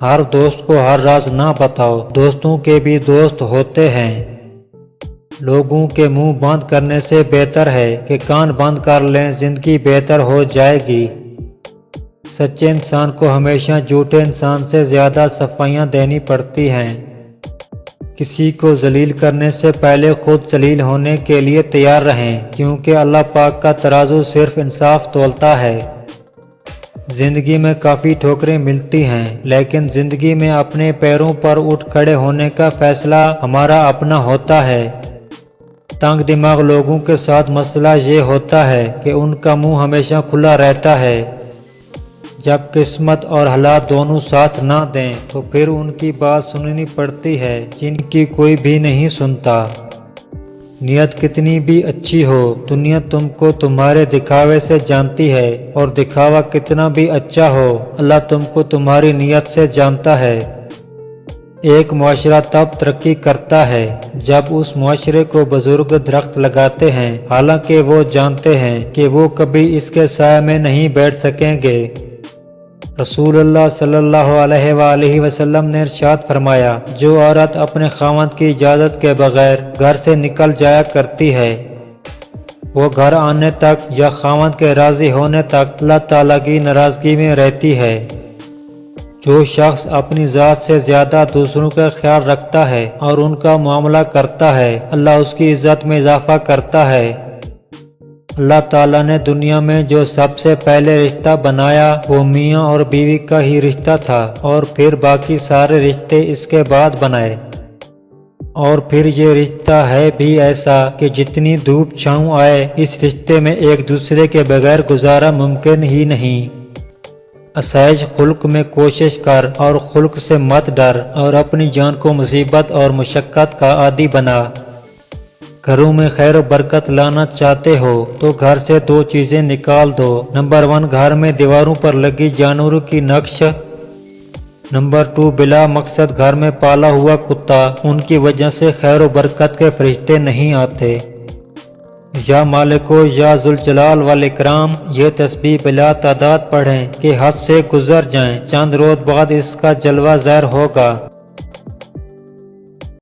ہر دوست کو ہر راز نہ بتاؤ، دوستوں کے بھی دوست ہوتے ہیں۔ لوگوں کے منہ بند کرنے سے بہتر ہے کہ کان بند کر لیں، زندگی بہتر ہو جائے گی۔ سچے انسان کو ہمیشہ جھوٹے انسان سے زیادہ صفائیاں دینی پڑتی ہیں۔ کسی کو ذلیل کرنے سے پہلے خود ذلیل ہونے کے لیے تیار رہیں، کیونکہ اللہ پاک کا ترازو صرف انصاف تولتا ہے۔ زندگی میں کافی ٹھوکریں ملتی ہیں، لیکن زندگی میں اپنے پیروں پر اٹھ کھڑے ہونے کا فیصلہ ہمارا اپنا ہوتا ہے۔ تنگ دماغ لوگوں کے ساتھ مسئلہ یہ ہوتا ہے کہ ان کا منہ ہمیشہ کھلا رہتا ہے۔ جب قسمت اور حالات دونوں ساتھ نہ دیں تو پھر ان کی بات سننی پڑتی ہے جن کی کوئی بھی نہیں سنتا۔ نیت کتنی بھی اچھی ہو، دنیا تم کو تمہارے دکھاوے سے جانتی ہے، اور دکھاوا کتنا بھی اچھا ہو، اللہ تم کو تمہاری نیت سے جانتا ہے۔ ایک معاشرہ تب ترقی کرتا ہے جب اس معاشرے کو بزرگ درخت لگاتے ہیں، حالانکہ وہ جانتے ہیں کہ وہ کبھی اس کے سائے میں نہیں بیٹھ سکیں گے۔ رسول اللہ صلی اللہ علیہ وآلہ وسلم نے ارشاد فرمایا، جو عورت اپنے خاوند کی اجازت کے بغیر گھر سے نکل جایا کرتی ہے، وہ گھر آنے تک یا خاوند کے راضی ہونے تک اللہ تعالیٰ کی ناراضگی میں رہتی ہے۔ جو شخص اپنی ذات سے زیادہ دوسروں کا خیال رکھتا ہے اور ان کا معاملہ کرتا ہے، اللہ اس کی عزت میں اضافہ کرتا ہے۔ اللہ تعالیٰ نے دنیا میں جو سب سے پہلے رشتہ بنایا وہ میاں اور بیوی کا ہی رشتہ تھا، اور پھر باقی سارے رشتے اس کے بعد بنائے۔ اور پھر یہ رشتہ ہے بھی ایسا کہ جتنی دھوپ چھاؤں آئے، اس رشتے میں ایک دوسرے کے بغیر گزارا ممکن ہی نہیں۔ آسائش خلق میں کوشش کر اور خلق سے مت ڈر، اور اپنی جان کو مصیبت اور مشقت کا عادی بنا۔ گھروں میں خیر و برکت لانا چاہتے ہو تو گھر سے دو چیزیں نکال دو۔ نمبر 1، گھر میں دیواروں پر لگی جانوروں کی نقش۔ نمبر 2، بلا مقصد گھر میں پالا ہوا کتا، ان کی وجہ سے خیر و برکت کے فرشتے نہیں آتے۔ یا مالکو یا ذوالجلال والاکرام، یہ تسبیح بلا تعداد پڑھیں کہ حد سے گزر جائیں، چند روز بعد اس کا جلوہ ظاہر ہوگا۔